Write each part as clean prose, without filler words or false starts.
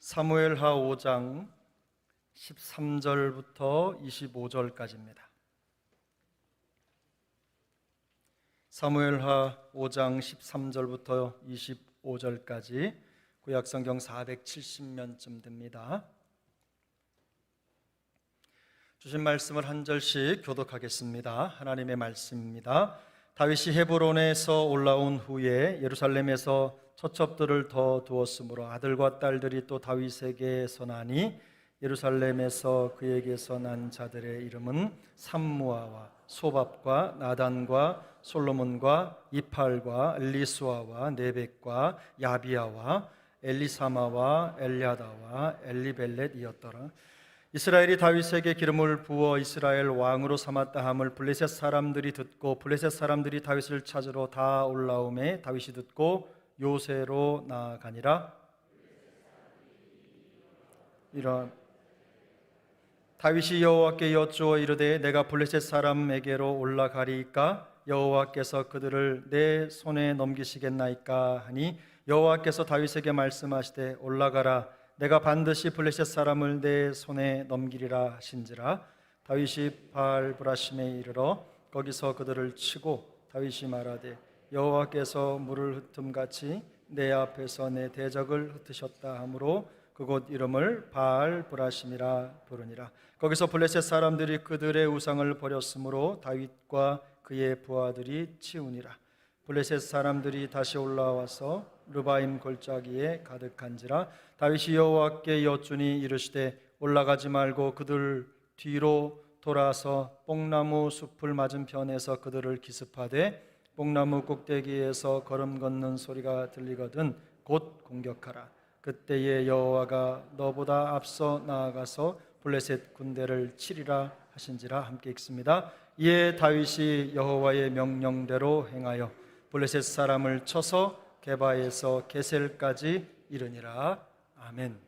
사무엘하 5장 13절부터 25절까지입니다. 사무엘하 5장 13절부터 25절까지 구약성경 470면쯤 됩니다. 주신 말씀을 한 절씩 교독하겠습니다. 하나님의 말씀입니다. 다윗이 헤브론에서 올라온 후에 예루살렘에서 처첩들을 더 두었으므로 아들과 딸들이 또 다윗에게서 나니 예루살렘에서 그에게서 난 자들의 이름은 삼무아와 소밥과 나단과 솔로몬과 이팔과 엘리수아와 네벡과 야비아와 엘리사마와 엘야다와 엘리벨렛이었더라. 이스라엘이 다윗에게 기름을 부어 이스라엘 왕으로 삼았다 함을 블레셋 사람들이 듣고 블레셋 사람들이 다윗을 찾으러 다 올라오매 다윗이 듣고 요새로 나아가니라. 이런 다윗이 여호와께 여쭈어 이르되 내가 블레셋 사람에게로 올라가리이까 여호와께서 그들을 내 손에 넘기시겠나이까 하니 여호와께서 다윗에게 말씀하시되 올라가라 내가 반드시 블레셋 사람을 내 손에 넘기리라 하신지라. 다윗이 바알브라심에 이르러 거기서 그들을 치고 다윗이 말하되 여호와께서 물을 흩음같이 내 앞에서 내 대적을 흩으셨다 하므로 그곳 이름을 바알브라심이라 부르니라. 거기서 블레셋 사람들이 그들의 우상을 버렸으므로 다윗과 그의 부하들이 치우니라. 블레셋 사람들이 다시 올라와서 르바임 골짜기에 가득한지라. 다윗이 여호와께 여쭈니 이르시되 올라가지 말고 그들 뒤로 돌아서 뽕나무 숲을 맞은편에서 그들을 기습하되 뽕나무 꼭대기에서 걸음 걷는 소리가 들리거든 곧 공격하라. 그때에 여호와가 너보다 앞서 나아가서 블레셋 군대를 치리라 하신지라. 함께 읽습니다. 이에 다윗이 여호와의 명령대로 행하여 블레셋 사람을 쳐서 게바에서 게셀까지 이르니라. 아멘.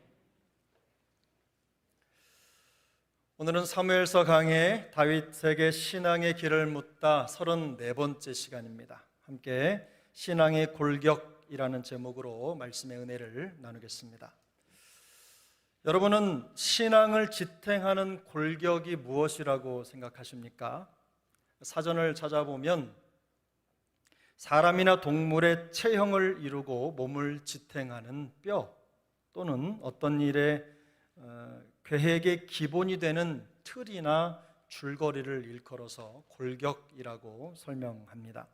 오늘은 사무엘서 강해 다윗에게 신앙의 길을 묻다 34번째 시간입니다. 함께 신앙의 골격이라는 제목으로 말씀의 은혜를 나누겠습니다. 여러분은 신앙을 지탱하는 골격이 무엇이라고 생각하십니까? 사전을 찾아보면 사람이나 동물의 체형을 이루고 몸을 지탱하는 뼈 또는 어떤 일의 계획의 기본이 되는 틀이나 줄거리를 일컬어서 골격이라고 설명합니다.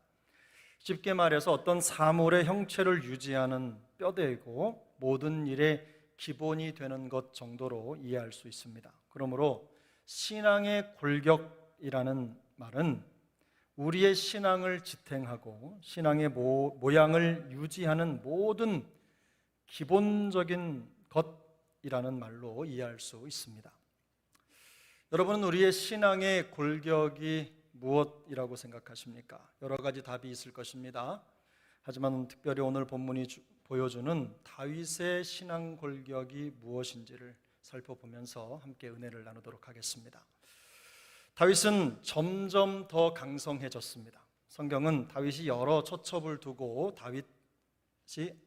쉽게 말해서 어떤 사물의 형체를 유지하는 뼈대이고 모든 일의 기본이 되는 것 정도로 이해할 수 있습니다. 그러므로 신앙의 골격이라는 말은 우리의 신앙을 지탱하고 신앙의 모양을 유지하는 모든 기본적인 것이라는 말로 이해할 수 있습니다. 여러분은 우리의 신앙의 골격이 무엇이라고 생각하십니까? 여러 가지 답이 있을 것입니다. 하지만 특별히 오늘 본문이 보여주는 다윗의 신앙 골격이 무엇인지를 살펴보면서 함께 은혜를 나누도록 하겠습니다. 다윗은 점점 더 강성해졌습니다. 성경은 다윗이 여러 처첩을 두고 다윗이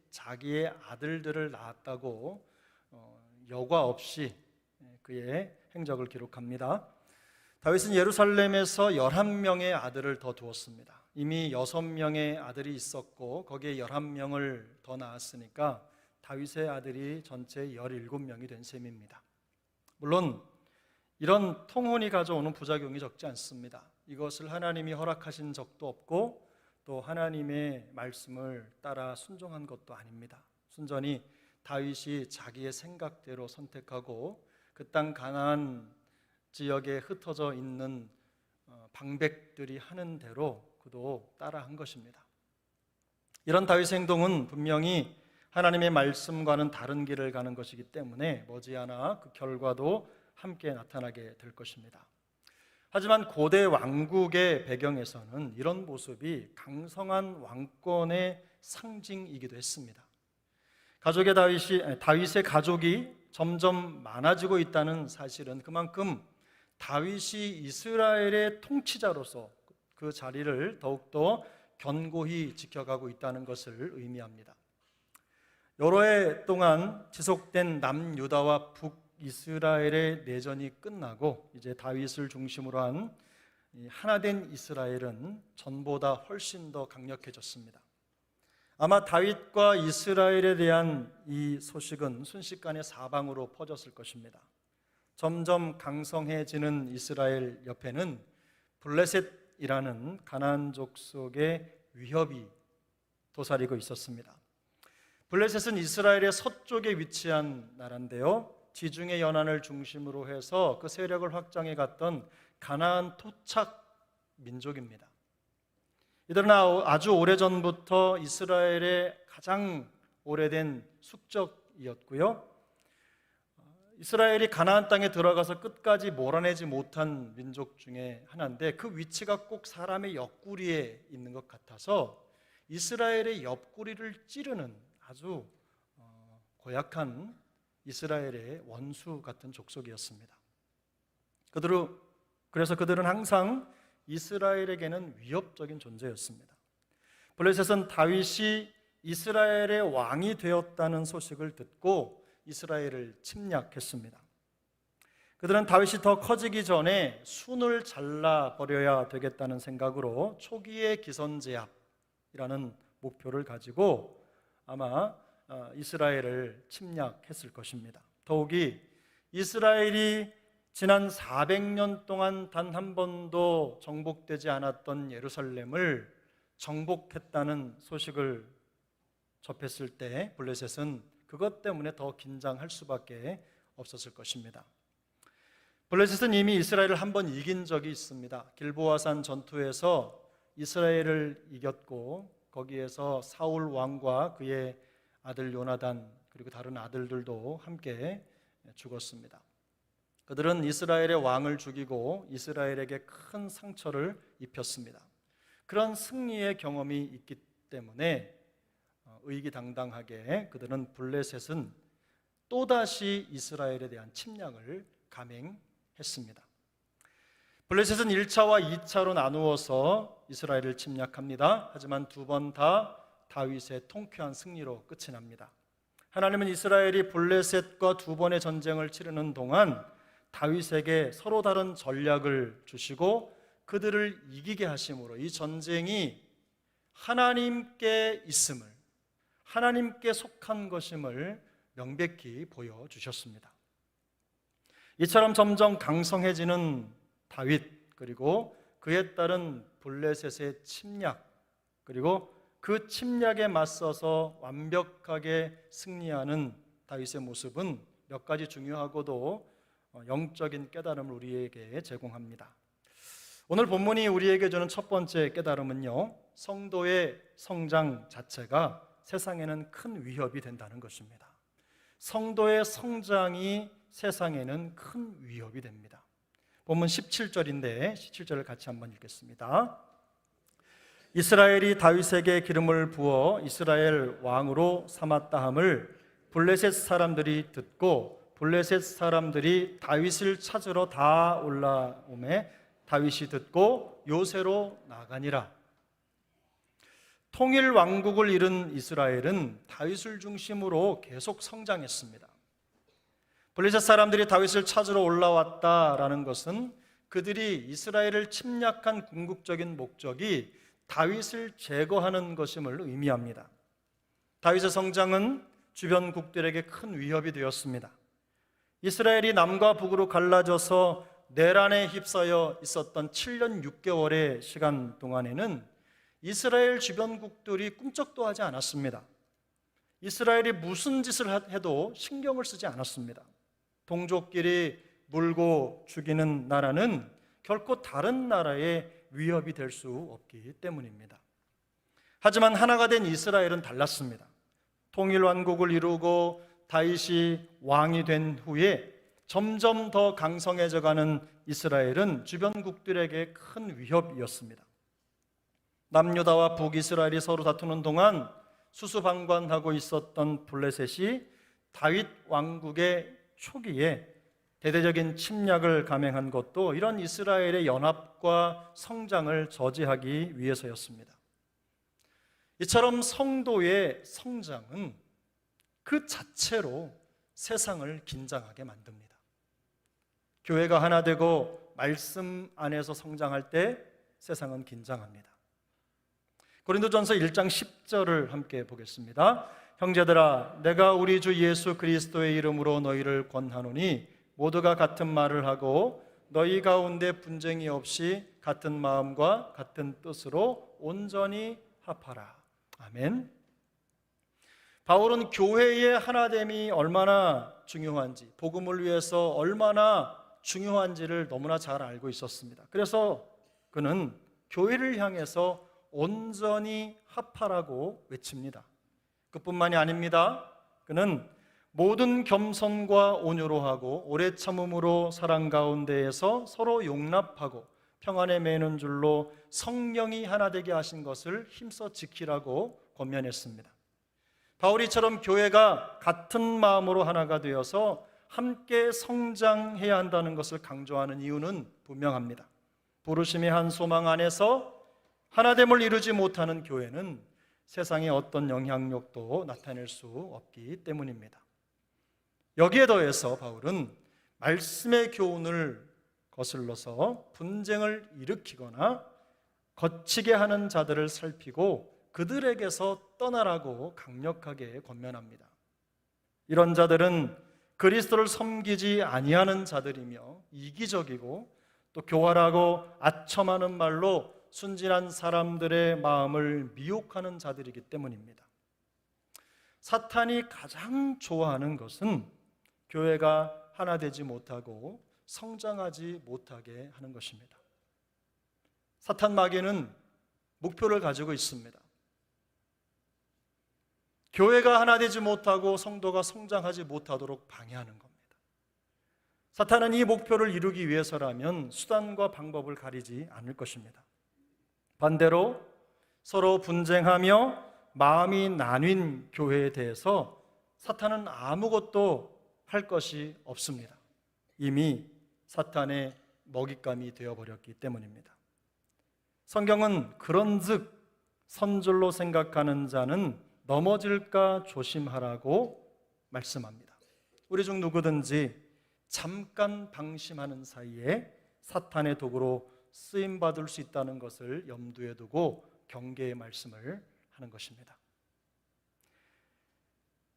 자기의 아들들을 낳았다고 여과 없이 그의 행적을 기록합니다. 다윗은 예루살렘에서 11명의 아들을 더 두었습니다. 이미 6명의 아들이 있었고 거기에 11명을 더 낳았으니까 다윗의 아들이 전체 17명이 된 셈입니다. 물론 이런 통혼이 가져오는 부작용이 적지 않습니다. 이것을 하나님이 허락하신 적도 없고 또 하나님의 말씀을 따라 순종한 것도 아닙니다. 순전히 다윗이 자기의 생각대로 선택하고 그 땅 가나안 지역에 흩어져 있는 방백들이 하는 대로 그도 따라한 것입니다. 이런 다윗의 행동은 분명히 하나님의 말씀과는 다른 길을 가는 것이기 때문에 머지않아 그 결과도 함께 나타나게 될 것입니다. 하지만 고대 왕국의 배경에서는 이런 모습이 강성한 왕권의 상징이기도 했습니다. 다윗의 가족이 점점 많아지고 있다는 사실은 그만큼 다윗이 이스라엘의 통치자로서 그 자리를 더욱더 견고히 지켜가고 있다는 것을 의미합니다. 여러 해 동안 지속된 남유다와 북이스라엘의 내전이 끝나고 이제 다윗을 중심으로 한 하나된 이스라엘은 전보다 훨씬 더 강력해졌습니다. 아마 다윗과 이스라엘에 대한 이 소식은 순식간에 사방으로 퍼졌을 것입니다. 점점 강성해지는 이스라엘 옆에는 블레셋이라는 가나안 족속의 위협이 도사리고 있었습니다. 블레셋은 이스라엘의 서쪽에 위치한 나라인데요, 지중해 연안을 중심으로 해서 그 세력을 확장해 갔던 가나안 토착 민족입니다. 이들은 아주 오래전부터 이스라엘의 가장 오래된 숙적이었고요, 이스라엘이 가나안 땅에 들어가서 끝까지 몰아내지 못한 민족 중에 하나인데, 그 위치가 꼭 사람의 옆구리에 있는 것 같아서 이스라엘의 옆구리를 찌르는 아주 고약한 이스라엘의 원수 같은 족속이었습니다. 그래서 그들은 항상 이스라엘에게는 위협적인 존재였습니다. 블레셋은 다윗이 이스라엘의 왕이 되었다는 소식을 듣고 이스라엘을 침략했습니다. 그들은 다윗이 더 커지기 전에 순을 잘라버려야 되겠다는 생각으로 초기의 기선제압이라는 목표를 가지고 아마 이스라엘을 침략했을 것입니다. 더욱이 이스라엘이 지난 400년 동안 단 한 번도 정복되지 않았던 예루살렘을 정복했다는 소식을 접했을 때 블레셋은 그것 때문에 더 긴장할 수밖에 없었을 것입니다. 블레셋은 이미 이스라엘을 한 번 이긴 적이 있습니다. 길보아산 전투에서 이스라엘을 이겼고 거기에서 사울 왕과 그의 아들 요나단 그리고 다른 아들들도 함께 죽었습니다. 그들은 이스라엘의 왕을 죽이고 이스라엘에게 큰 상처를 입혔습니다. 그런 승리의 경험이 있기 때문에 의기당당하게 그들은 블레셋은 또다시 이스라엘에 대한 침략을 감행했습니다. 블레셋은 1차와 2차로 나누어서 이스라엘을 침략합니다. 하지만 두 번 다 다윗의 통쾌한 승리로 끝이 납니다. 하나님은 이스라엘이 블레셋과 두 번의 전쟁을 치르는 동안 다윗에게 서로 다른 전략을 주시고 그들을 이기게 하심으로 이 전쟁이 하나님께 있음을, 하나님께 속한 것임을 명백히 보여주셨습니다. 이처럼 점점 강성해지는 다윗, 그리고 그에 따른 블레셋의 침략, 그리고 그 침략에 맞서서 완벽하게 승리하는 다윗의 모습은 몇 가지 중요하고도 영적인 깨달음을 우리에게 제공합니다. 오늘 본문이 우리에게 주는 첫 번째 깨달음은요, 성도의 성장 자체가 세상에는 큰 위협이 된다는 것입니다. 성도의 성장이 세상에는 큰 위협이 됩니다. 본문 17절인데 17절을 같이 한번 읽겠습니다. 이스라엘이 다윗에게 기름을 부어 이스라엘 왕으로 삼았다 함을 블레셋 사람들이 듣고 블레셋 사람들이 다윗을 찾으러 다 올라오매 다윗이 듣고 요새로 나가니라. 통일 왕국을 이룬 이스라엘은 다윗을 중심으로 계속 성장했습니다. 블레셋 사람들이 다윗을 찾으러 올라왔다라는 것은 그들이 이스라엘을 침략한 궁극적인 목적이 다윗을 제거하는 것임을 의미합니다. 다윗의 성장은 주변국들에게 큰 위협이 되었습니다. 이스라엘이 남과 북으로 갈라져서 내란에 휩싸여 있었던 7년 6개월의 시간 동안에는 이스라엘 주변국들이 꿈쩍도 하지 않았습니다. 이스라엘이 무슨 짓을 해도 신경을 쓰지 않았습니다. 동족끼리 물고 죽이는 나라는 결코 다른 나라의 위협이 될 수 없기 때문입니다. 하지만 하나가 된 이스라엘은 달랐습니다. 통일왕국을 이루고 다윗이 왕이 된 후에 점점 더 강성해져가는 이스라엘은 주변국들에게 큰 위협이었습니다. 남유다와 북이스라엘이 서로 다투는 동안 수수방관하고 있었던 블레셋이 다윗 왕국의 초기에 대대적인 침략을 감행한 것도 이런 이스라엘의 연합과 성장을 저지하기 위해서였습니다. 이처럼 성도의 성장은 그 자체로 세상을 긴장하게 만듭니다. 교회가 하나 되고 말씀 안에서 성장할 때 세상은 긴장합니다. 고린도전서 1장 10절을 함께 보겠습니다. 형제들아, 내가 우리 주 예수 그리스도의 이름으로 너희를 권하노니 모두가 같은 말을 하고 너희 가운데 분쟁이 없이 같은 마음과 같은 뜻으로 온전히 합하라. 아멘. 바울은 교회의 하나됨이 얼마나 중요한지, 복음을 위해서 얼마나 중요한지를 너무나 잘 알고 있었습니다. 그래서 그는 교회를 향해서 온전히 합하라고 외칩니다. 그뿐만이 아닙니다. 그는 모든 겸손과 온유로 하고 오래 참음으로 사랑 가운데에서 서로 용납하고 평안에 매는 줄로 성령이 하나 되게 하신 것을 힘써 지키라고 권면했습니다. 바울이처럼 교회가 같은 마음으로 하나가 되어서 함께 성장해야 한다는 것을 강조하는 이유는 분명합니다. 부르심의 한 소망 안에서 하나됨을 이루지 못하는 교회는 세상에 어떤 영향력도 나타낼 수 없기 때문입니다. 여기에 더해서 바울은 말씀의 교훈을 거슬러서 분쟁을 일으키거나 거치게 하는 자들을 살피고 그들에게서 떠나라고 강력하게 권면합니다. 이런 자들은 그리스도를 섬기지 아니하는 자들이며 이기적이고 또 교활하고 아첨하는 말로 순진한 사람들의 마음을 미혹하는 자들이기 때문입니다. 사탄이 가장 좋아하는 것은 교회가 하나 되지 못하고 성장하지 못하게 하는 것입니다. 사탄 마귀는 목표를 가지고 있습니다. 교회가 하나 되지 못하고 성도가 성장하지 못하도록 방해하는 겁니다. 사탄은 이 목표를 이루기 위해서라면 수단과 방법을 가리지 않을 것입니다. 반대로 서로 분쟁하며 마음이 나뉜 교회에 대해서 사탄은 아무것도 할 것이 없습니다. 이미 사탄의 먹잇감이 되어버렸기 때문입니다. 성경은 그런즉 선줄로 생각하는 자는 넘어질까 조심하라고 말씀합니다. 우리 중 누구든지 잠깐 방심하는 사이에 사탄의 도구로 쓰임받을 수 있다는 것을 염두에 두고 경계의 말씀을 하는 것입니다.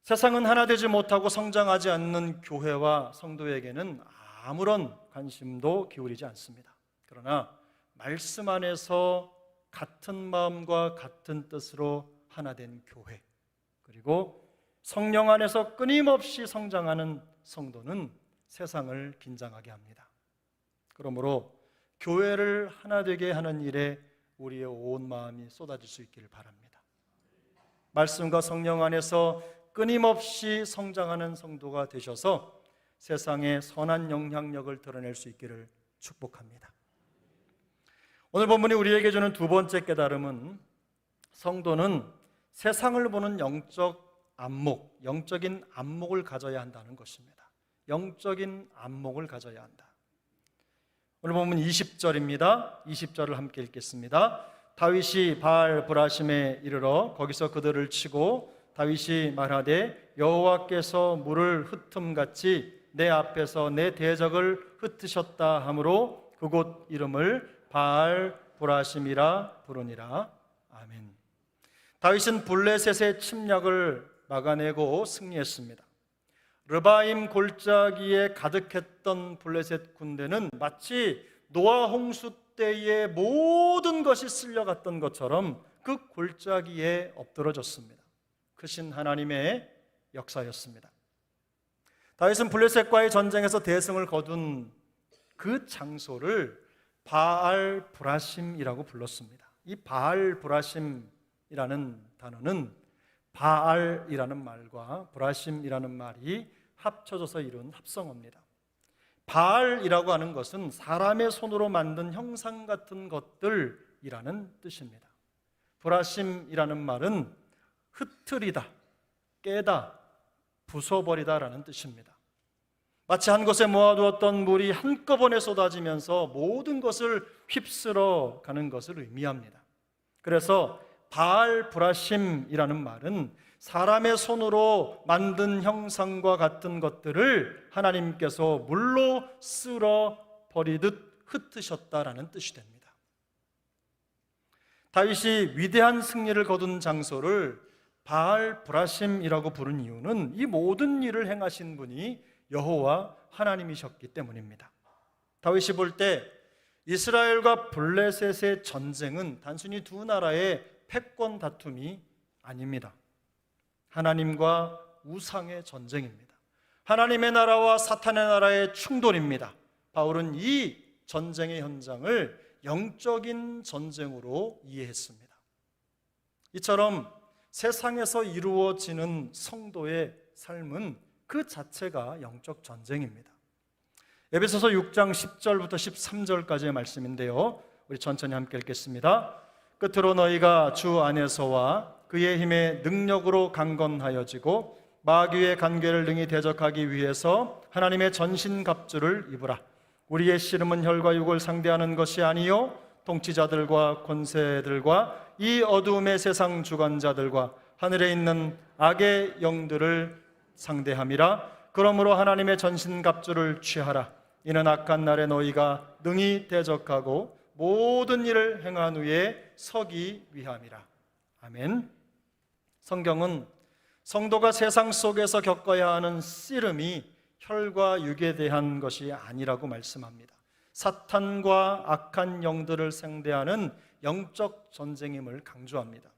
세상은 하나 되지 못하고 성장하지 않는 교회와 성도에게는 아무런 관심도 기울이지 않습니다. 그러나 말씀 안에서 같은 마음과 같은 뜻으로 하나 된 교회, 그리고 성령 안에서 끊임없이 성장하는 성도는 세상을 긴장하게 합니다. 그러므로 교회를 하나 되게 하는 일에 우리의 온 마음이 쏟아질 수 있기를 바랍니다. 말씀과 성령 안에서 끊임없이 성장하는 성도가 되셔서 세상에 선한 영향력을 드러낼 수 있기를 축복합니다. 오늘 본문이 우리에게 주는 두 번째 깨달음은 성도는 세상을 보는 영적인 안목을 가져야 한다는 것입니다. 영적인 안목을 가져야 한다. 오늘 본문 20절입니다. 20절을 함께 읽겠습니다. 다윗이 바알 브라심에 이르러 거기서 그들을 치고 다윗이 말하되 여호와께서 물을 흩음같이 내 앞에서 내 대적을 흩으셨다 하므로 그곳 이름을 바알 브라심이라 부르니라. 아멘. 다윗은 블레셋의 침략을 막아내고 승리했습니다. 르바임 골짜기에 가득했던 블레셋 군대는 마치 노아 홍수 때의 모든 것이 쓸려갔던 것처럼 그 골짜기에 엎드러졌습니다. 크신 하나님의 역사였습니다. 다윗은 블레셋과의 전쟁에서 대승을 거둔 그 장소를 바알 브라심이라고 불렀습니다. 이 바알 브라심이라는 단어는 바알이라는 말과 브라심이라는 말이 합쳐져서 이룬 합성어입니다. 바알이라고 하는 것은 사람의 손으로 만든 형상 같은 것들이라는 뜻입니다. 브라심이라는 말은 흩트리다, 깨다, 부숴버리다라는 뜻입니다. 마치 한 곳에 모아두었던 물이 한꺼번에 쏟아지면서 모든 것을 휩쓸어 가는 것을 의미합니다. 그래서 바알 브라심이라는 말은 사람의 손으로 만든 형상과 같은 것들을 하나님께서 물로 쓸어 버리듯 흩으셨다라는 뜻이 됩니다. 다윗이 위대한 승리를 거둔 장소를 바알 브라심이라고 부른 이유는 이 모든 일을 행하신 분이 여호와 하나님이셨기 때문입니다. 다윗이 볼 때 이스라엘과 블레셋의 전쟁은 단순히 두 나라의 패권 다툼이 아닙니다. 하나님과 우상의 전쟁입니다. 하나님의 나라와 사탄의 나라의 충돌입니다. 바울은 이 전쟁의 현장을 영적인 전쟁으로 이해했습니다. 이처럼 세상에서 이루어지는 성도의 삶은 그 자체가 영적 전쟁입니다. 에베소서 6장 10절부터 13절까지의 말씀인데요, 우리 천천히 함께 읽겠습니다. 끝으로 너희가 주 안에서와 그의 힘의 능력으로 강건하여지고 마귀의 간계를 능히 대적하기 위해서 하나님의 전신갑주를 입으라. 우리의 씨름은 혈과 육을 상대하는 것이 아니요 통치자들과 권세들과 이 어두움의 세상 주관자들과 하늘에 있는 악의 영들을 상대함이라. 그러므로 하나님의 전신갑주를 취하라. 이는 악한 날에 너희가 능히 대적하고 모든 일을 행한 후에 서기 위함이라. 아멘. 성경은 성도가 세상 속에서 겪어야 하는 씨름이 혈과 육에 대한 것이 아니라고 말씀합니다. 사탄과 악한 영들을 상대하는 영적 전쟁임을 강조합니다.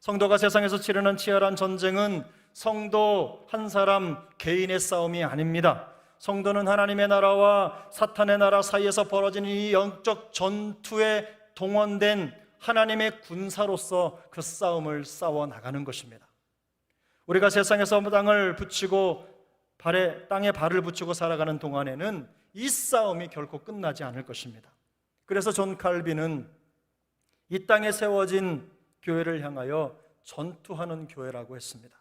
성도가 세상에서 치르는 치열한 전쟁은 성도 한 사람 개인의 싸움이 아닙니다. 성도는 하나님의 나라와 사탄의 나라 사이에서 벌어지는 이 영적 전투에 동원된 하나님의 군사로서 그 싸움을 싸워 나가는 것입니다. 우리가 세상에서 땅에 발을 붙이고 살아가는 동안에는 이 싸움이 결코 끝나지 않을 것입니다. 그래서 존 칼빈은 이 땅에 세워진 교회를 향하여 전투하는 교회라고 했습니다.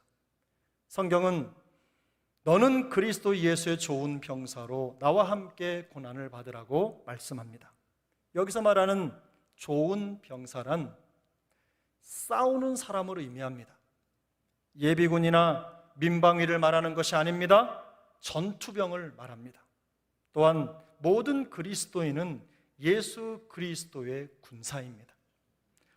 성경은 너는 그리스도 예수의 좋은 병사로 나와 함께 고난을 받으라고 말씀합니다. 여기서 말하는 좋은 병사란 싸우는 사람을 의미합니다. 예비군이나 민방위를 말하는 것이 아닙니다. 전투병을 말합니다. 또한 모든 그리스도인은 예수 그리스도의 군사입니다.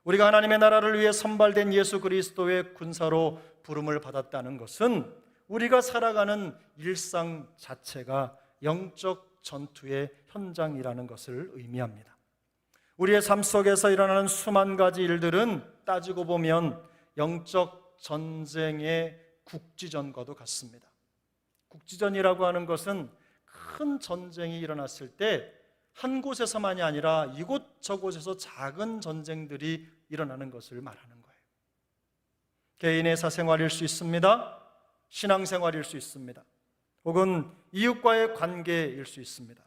우리가 하나님의 나라를 위해 선발된 예수 그리스도의 군사로 부름을 받았다는 것은 우리가 살아가는 일상 자체가 영적 전투의 현장이라는 것을 의미합니다. 우리의 삶 속에서 일어나는 수만 가지 일들은 따지고 보면 영적 전쟁의 국지전과도 같습니다. 국지전이라고 하는 것은 큰 전쟁이 일어났을 때 한 곳에서만이 아니라 이곳 저곳에서 작은 전쟁들이 일어나는 것을 말하는 거예요. 개인의 사생활일 수 있습니다. 신앙생활일 수 있습니다. 혹은 이웃과의 관계일 수 있습니다.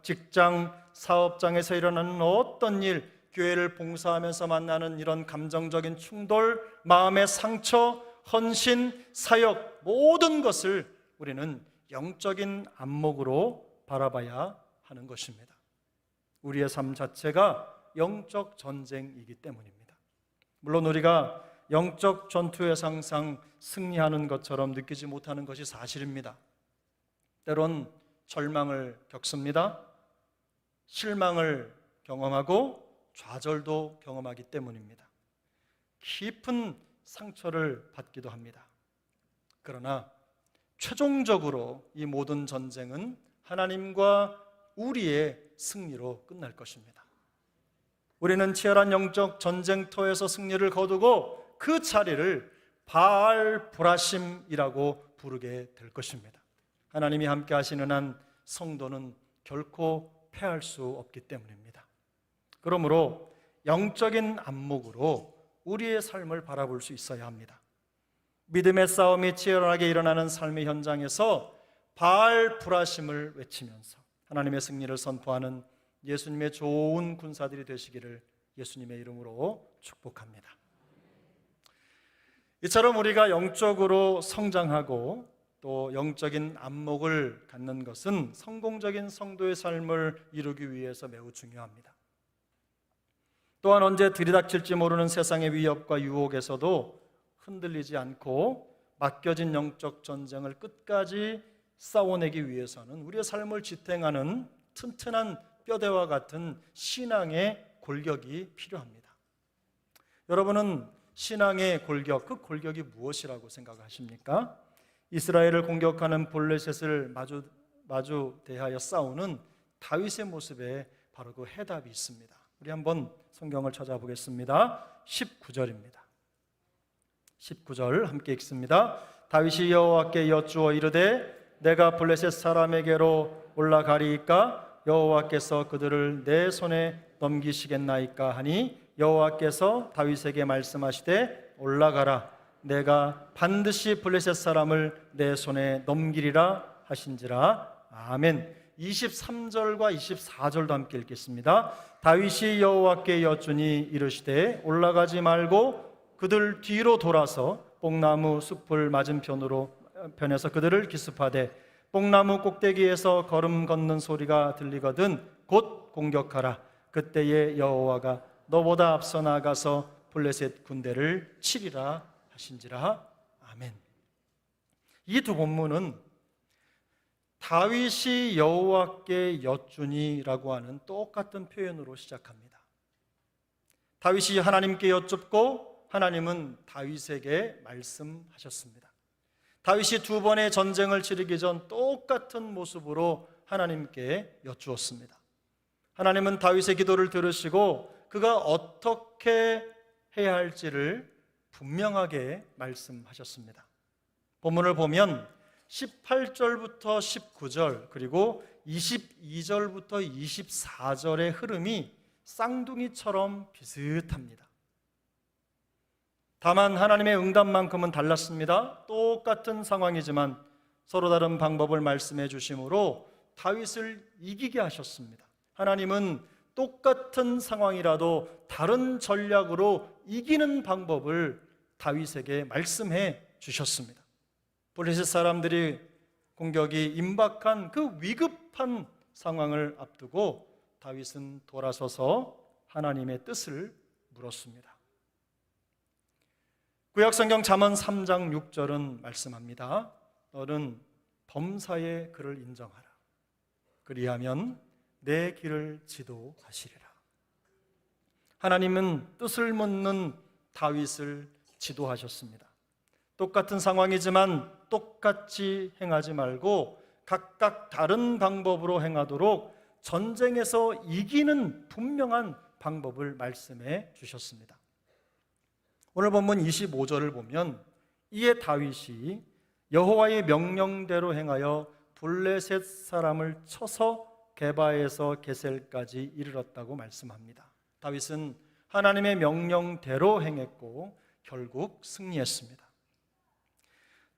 직장, 사업장에서 일어나는 어떤 일, 교회를 봉사하면서 만나는 이런 감정적인 충돌, 마음의 상처, 헌신, 사역, 모든 것을 우리는 영적인 안목으로 바라봐야 하는 것입니다. 우리의 삶 자체가 영적 전쟁이기 때문입니다. 물론 우리가 영적 전투에서 항상 승리하는 것처럼 느끼지 못하는 것이 사실입니다. 때론 절망을 겪습니다. 실망을 경험하고 좌절도 경험하기 때문입니다. 깊은 상처를 받기도 합니다. 그러나 최종적으로 이 모든 전쟁은 하나님과 우리의 승리로 끝날 것입니다. 우리는 치열한 영적 전쟁터에서 승리를 거두고 그 자리를 바알 브라심이라고 부르게 될 것입니다. 하나님이 함께 하시는 한 성도는 결코 패할 수 없기 때문입니다. 그러므로 영적인 안목으로 우리의 삶을 바라볼 수 있어야 합니다. 믿음의 싸움이 치열하게 일어나는 삶의 현장에서 바알 브라심을 외치면서 하나님의 승리를 선포하는 예수님의 좋은 군사들이 되시기를 예수님의 이름으로 축복합니다. 이처럼 우리가 영적으로 성장하고 또 영적인 안목을 갖는 것은 성공적인 성도의 삶을 이루기 위해서 매우 중요합니다. 또한 언제 들이닥칠지 모르는 세상의 위협과 유혹에서도 흔들리지 않고 맡겨진 영적 전쟁을 끝까지 싸워내기 위해서는 우리의 삶을 지탱하는 튼튼한 뼈대와 같은 신앙의 골격이 필요합니다. 여러분은 신앙의 골격, 그 골격이 무엇이라고 생각하십니까? 이스라엘을 공격하는 블레셋을 마주 대하여 싸우는 다윗의 모습에 바로 그 해답이 있습니다. 우리 한번 성경을 찾아보겠습니다. 19절입니다. 19절 함께 읽습니다. 다윗이 여호와께 여쭈어 이르되 내가 블레셋 사람에게로 올라가리이까 여호와께서 그들을 내 손에 넘기시겠나이까 하니 여호와께서 다윗에게 말씀하시되 올라가라 내가 반드시 블레셋 사람을 내 손에 넘기리라 하신지라. 아멘. 23절과 24절도 함께 읽겠습니다. 다윗이 여호와께 여쭈니 이르시되 올라가지 말고 그들 뒤로 돌아서 뽕나무 숲을 맞은편에서 그들을 기습하되 뽕나무 꼭대기에서 걸음 걷는 소리가 들리거든 곧 공격하라. 그때에 여호와가 너보다 앞서 나가서 블레셋 군대를 치리라 하신지라. 아멘. 이 두 본문은 다윗이 여호와께 여쭈니라고 하는 똑같은 표현으로 시작합니다. 다윗이 하나님께 여쭙고 하나님은 다윗에게 말씀하셨습니다. 다윗이 두 번의 전쟁을 치르기 전 똑같은 모습으로 하나님께 여쭈었습니다. 하나님은 다윗의 기도를 들으시고 그가 어떻게 해야 할지를 분명하게 말씀하셨습니다. 본문을 보면 18절부터 19절 그리고 22절부터 24절의 흐름이 쌍둥이처럼 비슷합니다. 다만 하나님의 응답만큼은 달랐습니다. 똑같은 상황이지만 서로 다른 방법을 말씀해 주심으로 다윗을 이기게 하셨습니다. 하나님은 똑같은 상황이라도 다른 전략으로 이기는 방법을 다윗에게 말씀해 주셨습니다. 블레셋 사람들이 공격이 임박한 그 위급한 상황을 앞두고 다윗은 돌아서서 하나님의 뜻을 물었습니다. 구약성경 잠언 3장 6절은 말씀합니다. 너는 범사의 그를 인정하라. 그리하면 내 길을 지도하시리라. 하나님은 뜻을 묻는 다윗을 지도하셨습니다. 똑같은 상황이지만 똑같이 행하지 말고 각각 다른 방법으로 행하도록 전쟁에서 이기는 분명한 방법을 말씀해 주셨습니다. 오늘 본문 25절을 보면 이에 다윗이 여호와의 명령대로 행하여 블레셋 사람을 쳐서 게바에서 게셀까지 이르렀다고 말씀합니다. 다윗은 하나님의 명령대로 행했고 결국 승리했습니다.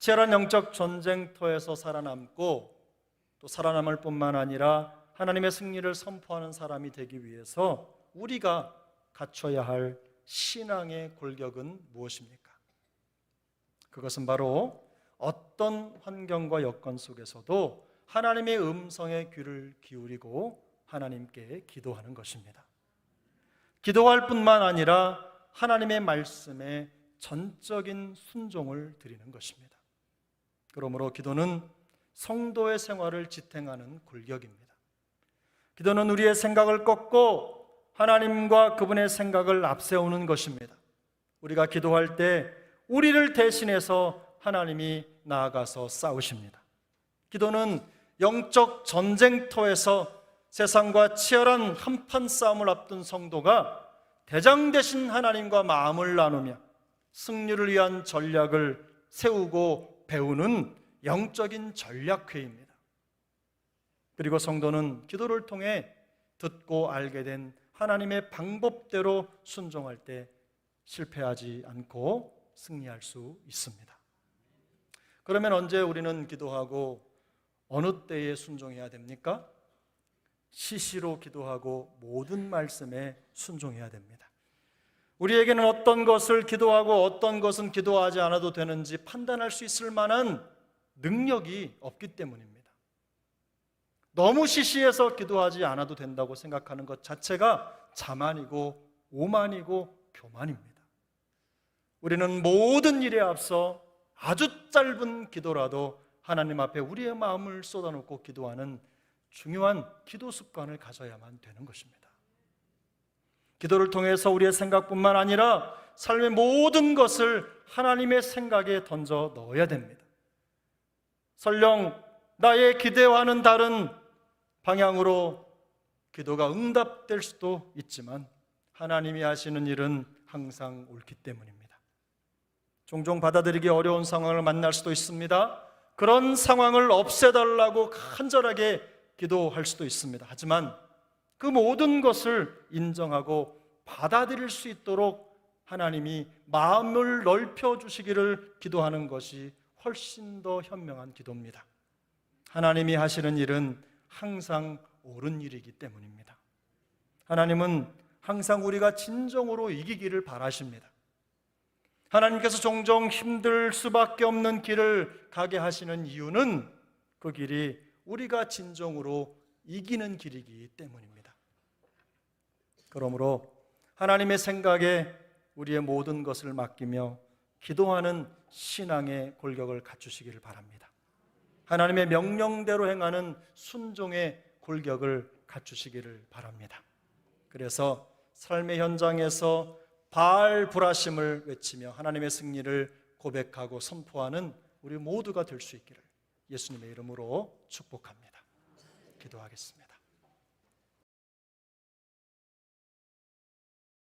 치열한 영적 전쟁터에서 살아남고 또 살아남을 뿐만 아니라 하나님의 승리를 선포하는 사람이 되기 위해서 우리가 갖춰야 할 신앙의 골격은 무엇입니까? 그것은 바로 어떤 환경과 여건 속에서도 하나님의 음성에 귀를 기울이고 하나님께 기도하는 것입니다. 기도할 뿐만 아니라 하나님의 말씀에 전적인 순종을 드리는 것입니다. 그러므로 기도는 성도의 생활을 지탱하는 골격입니다. 기도는 우리의 생각을 꺾고 하나님과 그분의 생각을 앞세우는 것입니다. 우리가 기도할 때 우리를 대신해서 하나님이 나아가서 싸우십니다. 기도는 영적 전쟁터에서 세상과 치열한 한판 싸움을 앞둔 성도가 대장 되신 하나님과 마음을 나누며 승리를 위한 전략을 세우고 배우는 영적인 전략회의입니다. 그리고 성도는 기도를 통해 듣고 알게 된 하나님의 방법대로 순종할 때 실패하지 않고 승리할 수 있습니다. 그러면 언제 우리는 기도하고 어느 때에 순종해야 됩니까? 시시로 기도하고 모든 말씀에 순종해야 됩니다. 우리에게는 어떤 것을 기도하고 어떤 것은 기도하지 않아도 되는지 판단할 수 있을 만한 능력이 없기 때문입니다. 너무 시시해서 기도하지 않아도 된다고 생각하는 것 자체가 자만이고 오만이고 교만입니다. 우리는 모든 일에 앞서 아주 짧은 기도라도 하나님 앞에 우리의 마음을 쏟아놓고 기도하는 중요한 기도 습관을 가져야만 되는 것입니다. 기도를 통해서 우리의 생각뿐만 아니라 삶의 모든 것을 하나님의 생각에 던져 넣어야 됩니다. 설령 나의 기대와는 다른 방향으로 기도가 응답될 수도 있지만 하나님이 하시는 일은 항상 옳기 때문입니다. 종종 받아들이기 어려운 상황을 만날 수도 있습니다. 그런 상황을 없애달라고 간절하게 기도할 수도 있습니다. 하지만 그 모든 것을 인정하고 받아들일 수 있도록 하나님이 마음을 넓혀주시기를 기도하는 것이 훨씬 더 현명한 기도입니다. 하나님이 하시는 일은 항상 옳은 일이기 때문입니다. 하나님은 항상 우리가 진정으로 이기기를 바라십니다. 하나님께서 종종 힘들 수밖에 없는 길을 가게 하시는 이유는 그 길이 우리가 진정으로 이기는 길이기 때문입니다. 그러므로 하나님의 생각에 우리의 모든 것을 맡기며 기도하는 신앙의 골격을 갖추시기를 바랍니다. 하나님의 명령대로 행하는 순종의 골격을 갖추시기를 바랍니다. 그래서 삶의 현장에서 바알불하심을 외치며 하나님의 승리를 고백하고 선포하는 우리 모두가 될 수 있기를 예수님의 이름으로 축복합니다. 기도하겠습니다.